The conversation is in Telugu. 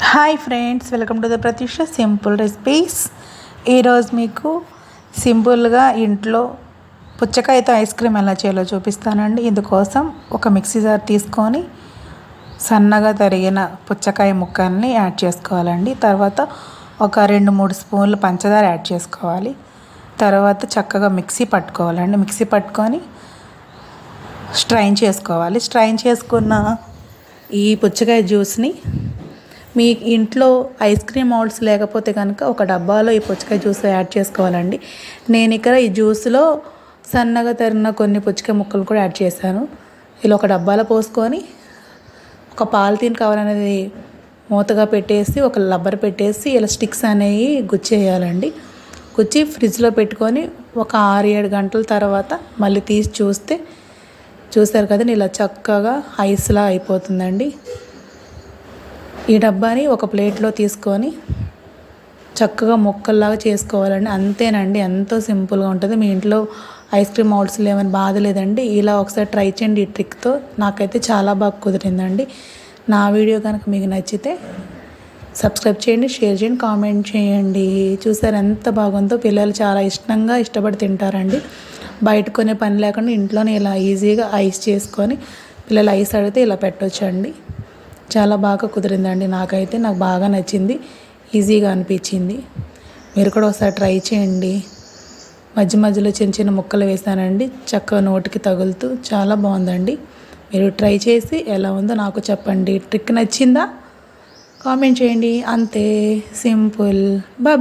Hi friends, welcome to the Prathyusha simple recipes. ఈరోజు మీకు సింపుల్గా ఇంట్లో పుచ్చకాయతో ఐస్ క్రీమ్ ఎలా చేయాలో చూపిస్తానండి. ఇందుకోసం ఒక మిక్సీ జార్ తీసుకొని సన్నగా తరిగిన పుచ్చకాయ ముక్కల్ని యాడ్ చేసుకోవాలండి. తర్వాత ఒక 2-3 స్పూన్లు పంచదార యాడ్ చేసుకోవాలి. తర్వాత చక్కగా మిక్సీ పట్టుకోవాలండి. మిక్సీ పట్టుకొని స్ట్రైన్ చేసుకోవాలి. స్ట్రైన్ చేసుకున్న ఈ పుచ్చకాయ జ్యూస్ని మీ ఇంట్లో ఐస్ క్రీమ్ మౌల్డ్స్ లేకపోతే కనుక ఒక డబ్బాలో ఈ పుచ్చకాయ జ్యూస్ యాడ్ చేసుకోవాలండి. నేను ఇక్కడ ఈ జ్యూస్లో సన్నగా తరిగిన కొన్ని పుచ్చకాయ ముక్కలు కూడా యాడ్ చేశాను. ఇలా ఒక డబ్బాలో పోసుకొని ఒక పాలిథీన్ కవర్ అనేది మూతగా పెట్టేసి ఒక రబ్బర్ పెట్టేసి ఇలా స్టిక్స్ అనేవి గుచ్చేయాలండి. గుచ్చి ఫ్రిడ్జ్లో పెట్టుకొని ఒక 6-7 గంటల తర్వాత మళ్ళీ తీసి చూసారు కదండి, ఇలా చక్కగా ఐస్లా అయిపోతుందండి. ఈ డబ్బాని ఒక ప్లేట్లో తీసుకొని చక్కగా ముక్కల్లాగా చేసుకోవాలండి. అంతేనండి, ఎంతో సింపుల్గా ఉంటుంది. మీ ఇంట్లో ఐస్ క్రీమ్ మౌల్డ్స్ లేవని బాధ లేదండి. ఇలా ఒకసారి ట్రై చేయండి ఈ ట్రిక్తో. నాకైతే చాలా బాగా కుదిరిందండి. నా వీడియో కనుక మీకు నచ్చితే సబ్స్క్రైబ్ చేయండి, షేర్ చేయండి, కామెంట్ చేయండి. చూసారు ఎంత బాగుందో. పిల్లలు చాలా ఇష్టపడి తింటారండి. బయట కొనే పని లేకుండా ఇంట్లోనే ఇలా ఈజీగా ఐస్ చేసుకొని పిల్లలు ఐస్ అడిగితే ఇలా పెట్టొచ్చండి. చాలా బాగా కుదిరిందండి. నాకు బాగా నచ్చింది, ఈజీగా అనిపించింది. మీరు కూడా ఒకసారి ట్రై చేయండి. మధ్యలో చిన్న ముక్కలు వేసానండి, చక్కగా నోటికి తగులుతూ చాలా బాగుందండి. మీరు ట్రై చేసి ఎలా ఉందో నాకు చెప్పండి. ట్రిక్ నచ్చిందా కామెంట్ చేయండి. అంతే, సింపుల్. బాయ్.